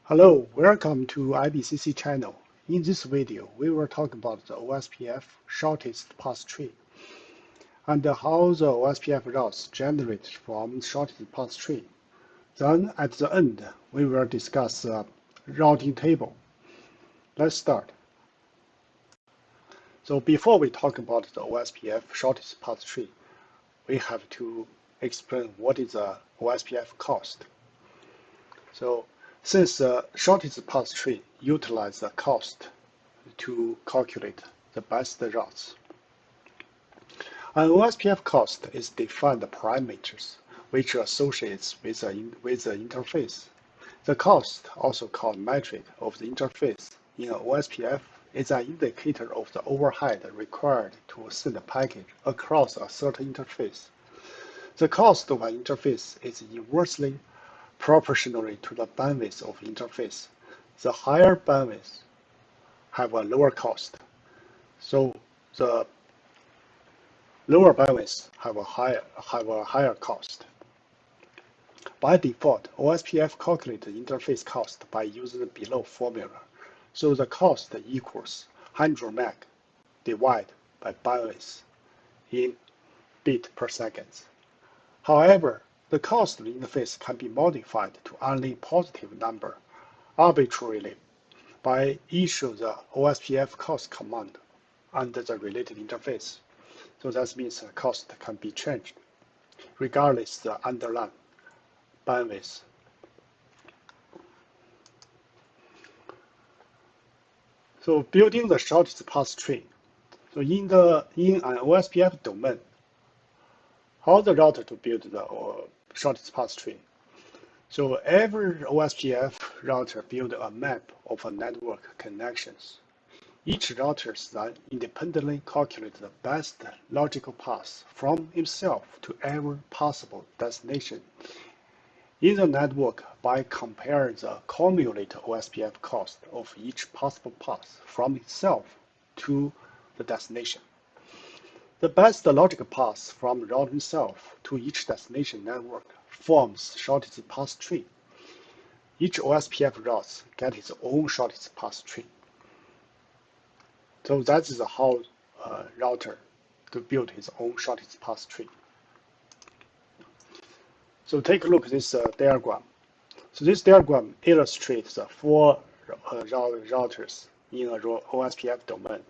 Hello, welcome to IBCC channel. In this video, we will talk about the OSPF shortest path tree and how the OSPF routes generate from shortest path tree. Then at the end, we will discuss the routing table. Let's start. So before we talk about the OSPF shortest path tree, we have to explain what is the OSPF cost. So since the shortest path tree utilizes the cost to calculate the best routes, an OSPF cost is defined parameters which associates with the interface. The cost, also called metric of the interface in an OSPF, is an indicator of the overhead required to send a package across a certain interface. The cost of an interface is inversely proportionally to the bandwidth of interface. The higher bandwidth have a lower cost, so the lower bandwidth have a higher cost. By default, OSPF calculates the interface cost by using the below formula. So the cost equals 100 meg divided by bandwidth in bit per second. However, the cost of the interface can be modified to only positive number arbitrarily by issuing the OSPF cost command under the related interface. So that means the cost can be changed regardless the underlying bandwidth. So building the shortest path tree. So in an OSPF domain, how the router to build the shortest path tree. So every OSPF router builds a map of a network connections. Each router then independently calculates the best logical path from himself to every possible destination in the network by comparing the cumulative OSPF cost of each possible path from itself to the destination. The best logical path from route itself to each destination network forms shortest path tree. Each OSPF route gets its own shortest path tree. So that is how a router to build his own shortest path tree. So take a look at this diagram. So this diagram illustrates the four routers in a OSPF domain.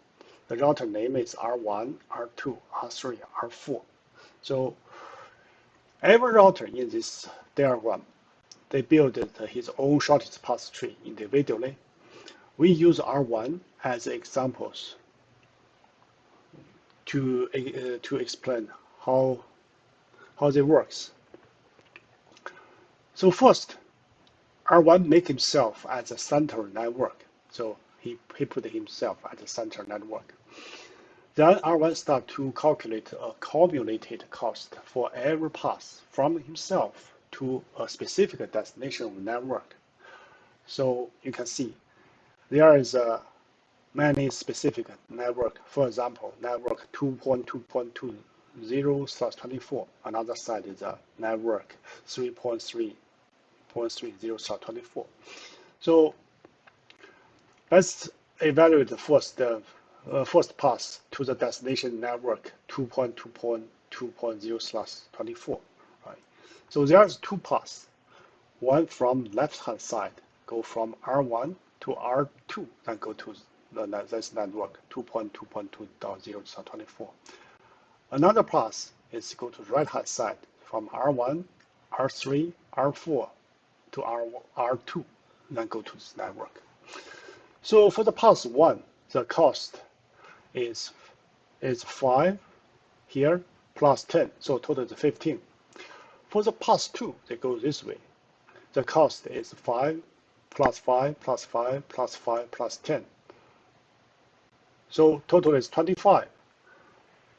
The router name is R1, R2, R3, R4. So every router in this diagram, they build his own shortest path tree individually. We use R1 as examples to explain how it works. So first, R1 make himself as a center network. So he put himself as a center network. Then R1 start to calculate a cumulated cost for every path from himself to a specific destination of the network. So you can see there is many specific network. For example, network 2.2.20/24. Another side is a network 3.3.30/24. So let's evaluate the first path to the destination network 2.2.2.0/24. Right. So there's two paths. One from left-hand side, go from R1 to R2, then go to this network 2.2.2.0/24. Another path is go to right-hand side from R1, R3, R4 to R2, then go to this network. So for the path 1, the cost is 5 here plus 10, so total is 15. For the path 2, they go this way. The cost is 5 plus 5 plus 5 plus 5 plus 10. So total is 25.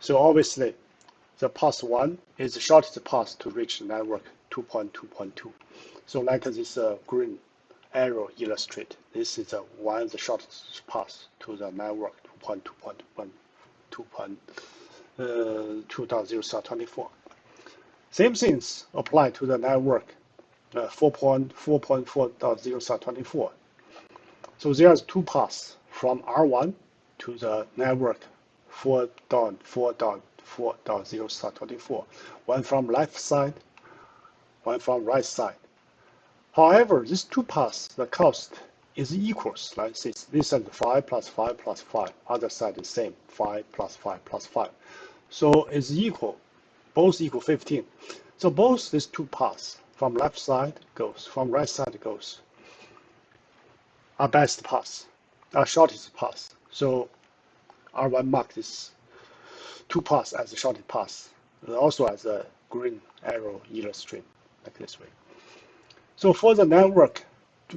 So obviously, the path 1 is the shortest path to reach the network 2.2.2. So like this green arrow illustrate, this is one of the shortest path to the network 2.2.0/24. Same things apply to the network 4.4.4.0/24. So there's two paths from R1 to the network 4.4.4.0/24. One from left side, one from right side. However, these two paths, the cost is equals like this. This is 5 plus 5 plus 5. Other side is same, 5 plus 5 plus 5. So it's equal, both equal 15. So both these two paths from left side goes, from right side goes, are best paths, are shortest paths. So R1 marks this two paths as the shortest paths, also as a green arrow illustrate like this way. So for the network,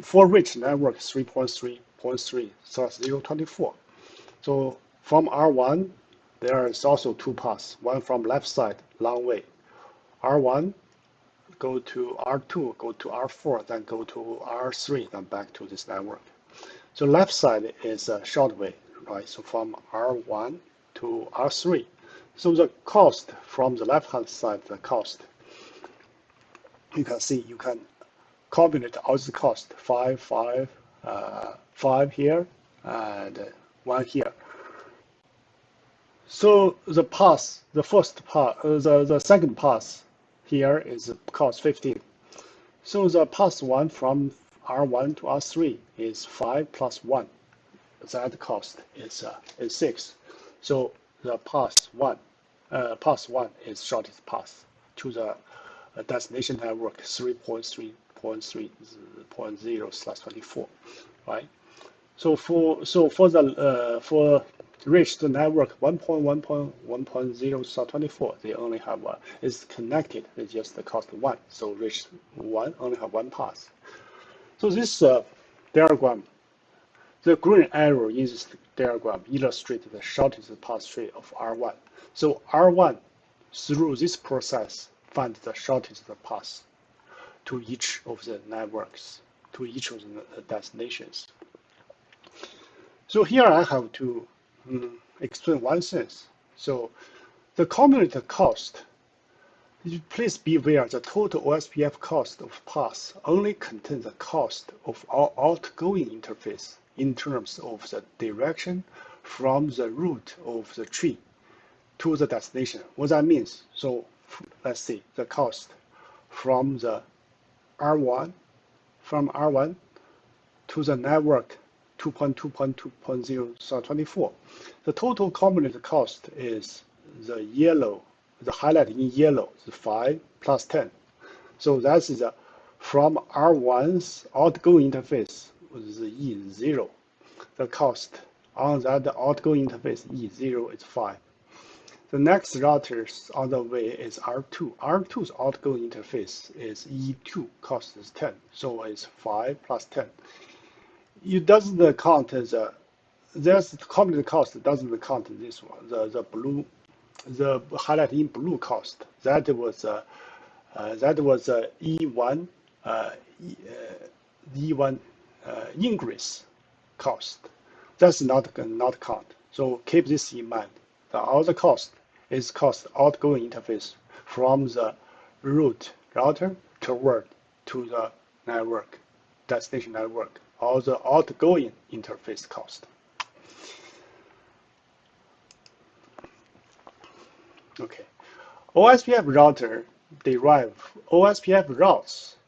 for rich network 3.3.3/024. So from R1, there is also two paths, one from left side, long way. R1, go to R2, go to R4, then go to R3, then back to this network. So left side is a short way, right? So from R1 to R3. So the cost from the left-hand side, the cost, you can see, you can combine all the cost, 5, 5, 5 here, and 1 here. So the pass, the first pass, the second pass here is cost 15. So the pass 1 from R1 to R3 is 5 plus 1. That cost is 6. So the pass 1 is shortest path to the destination network 3.3.3.0/24, right? So for the for reach the network 1.1.1.0/24, they only have is connected. It's just the cost 1. So reach 1 only have one path. So this diagram, the green arrow in this diagram illustrates the shortest path tree of R1. So R1 through this process find the shortest path to each of the networks, to each of the destinations. So here I have to explain one thing. So the cumulative cost, please be aware the total OSPF cost of path only contains the cost of our outgoing interface in terms of the direction from the root of the tree to the destination. What that means, so let's see the cost from the R1 to the network 2.2.2.0/24. The total cumulative cost is the yellow, the highlight in yellow, the 5 plus 10. So that's from R1's outgoing interface with the E0. The cost on that outgoing interface E0 is 5. The next routers on the way is R2. R2's outgoing interface is E2, cost is 10. So it's 5 plus 10. It doesn't count there's the cumulative cost doesn't count this one. The blue, the highlight in blue cost, that was E1 E1 ingress cost. That's not count. So keep this in mind. The other cost is cost outgoing interface from the root router toward to the network, destination network, or the outgoing interface cost. Okay, OSPF routes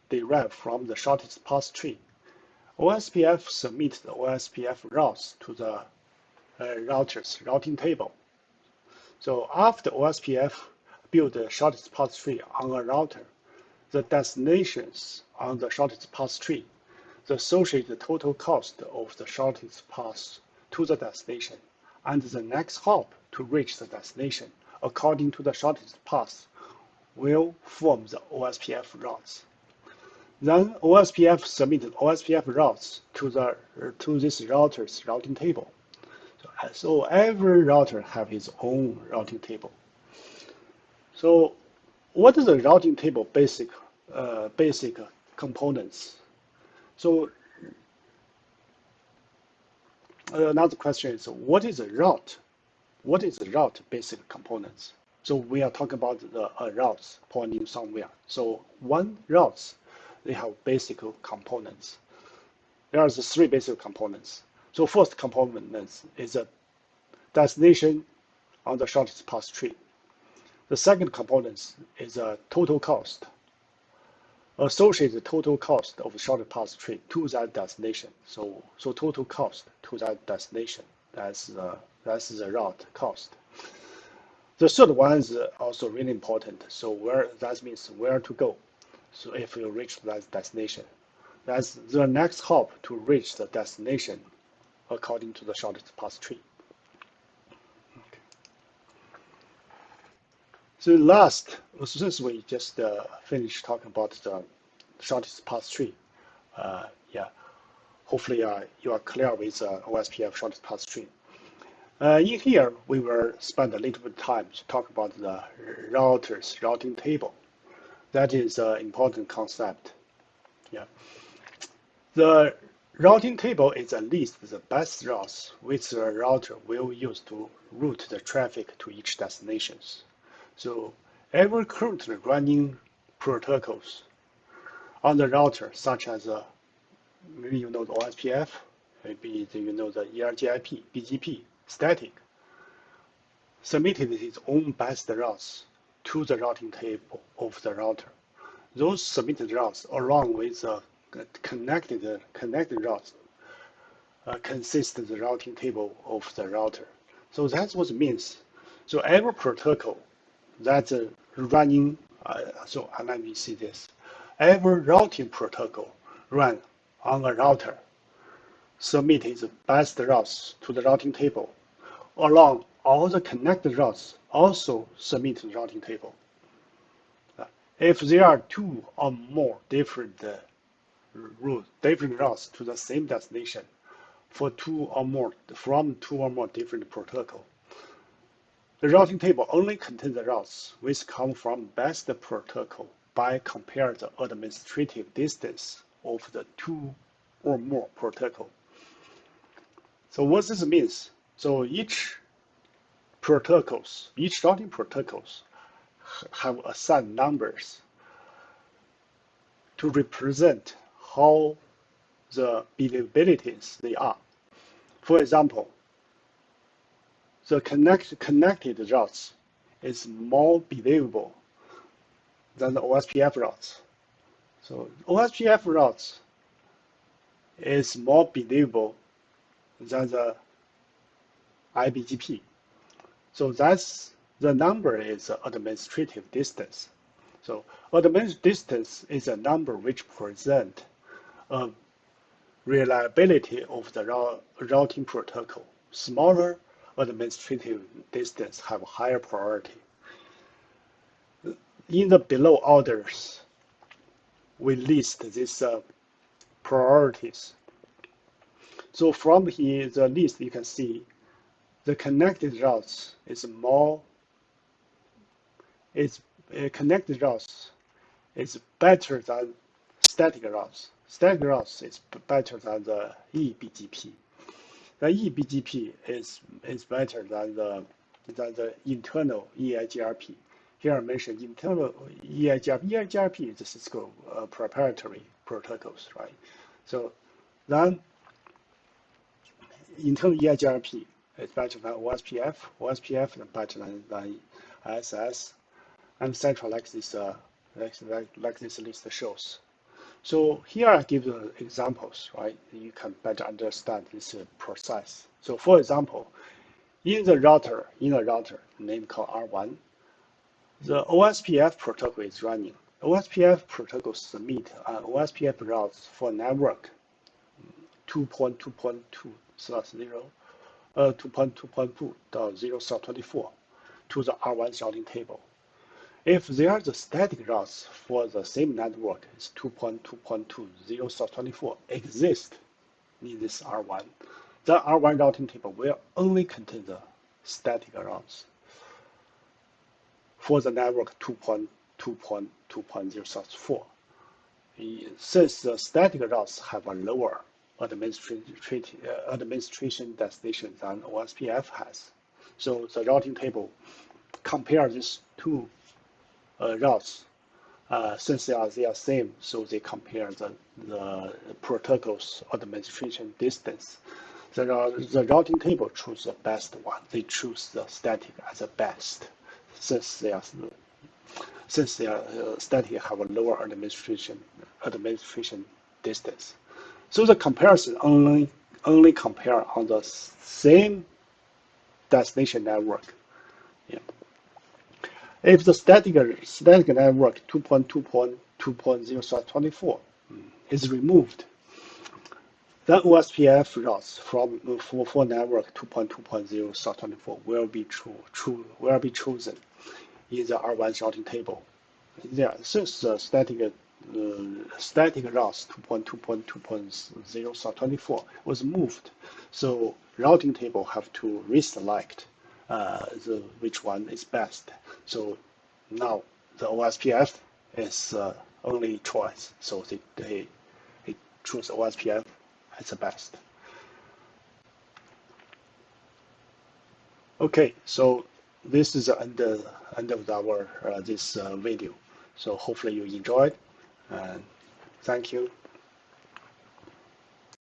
derive from the shortest path tree. OSPF submits the OSPF routes to the router's routing table. So after OSPF build the shortest path tree on a router, the destinations on the shortest path tree, the associated total cost of the shortest path to the destination, and the next hop to reach the destination according to the shortest path will form the OSPF routes. Then OSPF submitted OSPF routes to this router's routing table. So every router have its own routing table. So what is the routing table basic components? So another question is, what is a route? What is the route basic components? So we are talking about the routes pointing somewhere. So one routes they have basic components. There are the three basic components. So first component is a destination on the shortest path tree. The second component is a total cost. Associate the total cost of the shortest path tree to that destination. So total cost to that destination. That's the route cost. The third one is also really important. So that means where to go. So if you reach that destination, that's the next hop to reach the destination according to the shortest path tree. Okay. So last, since we just finished talking about the shortest path tree, yeah, hopefully you are clear with OSPF shortest path tree. In here, we will spend a little bit of time to talk about the routing table. That is an important concept. Yeah. The routing table is a list of the best routes which the router will use to route the traffic to each destination. So every currently running protocols on the router, such as maybe you know the OSPF, maybe you know the ERGIP, BGP, static, submitted its own best routes to the routing table of the router. Those submitted routes, along with the connected routes, consist of the routing table of the router. So that's what it means. So every protocol that's running, so let me see this. Every routing protocol run on a router submit its best routes to the routing table. Along all the connected routes also submit to the routing table. If there are two or more different routes to the same destination from two or more different protocols, the routing table only contains the routes which come from best protocol by comparing the administrative distance of the two or more protocols. So what this means? So each routing protocols have assigned numbers to represent how the believabilities they are. For example, the connected routes is more believable than the OSPF routes. So OSPF routes is more believable than the IBGP. So that's the number is administrative distance. So administrative distance is a number which presents reliability of the routing protocol. Smaller administrative distance have higher priority. In the below orders, we list these priorities. So from here, the list you can see the connected routes is connected routes is better than static routes. Static routes is better than the eBGP. The eBGP is better than the internal EIGRP. Here I mentioned internal EIGRP. EIGRP is the Cisco proprietary protocols, right? So then internal EIGRP is better than OSPF. OSPF is better than ISS, and central like this list shows. So here I give you examples, right? You can better understand this process. So for example, in a router named called R1, the OSPF protocol is running. OSPF protocol submit an OSPF routes for network 2.2.2/0, 2.2.2.0/24 to the R1 routing table. If there are the static routes for the same network, is 2.2.20/24 exist in this R1, the R1 routing table will only contain the static routes for the network 2.2.2.0/4. Since the static routes have a lower administration destination than OSPF has, so the routing table compare these two routes since they are same, so they compare the protocols administration distance. The routing table choose the best one. They choose the static as the best, since they are static have a lower administration distance. So the comparison only compare on the same destination network. Yeah. If the static network 2.2.2.0/24 is removed, then OSPF routes for network 2.2.0/24 will be chosen in the R1 routing table. Yeah, since the static routes 2.2.2.0/24 was moved, so routing table have to reselect which one is best. So now the OSPF is only choice, so they choose OSPF as the best. Okay, so this is the end of our this video. So hopefully you enjoyed, and thank you.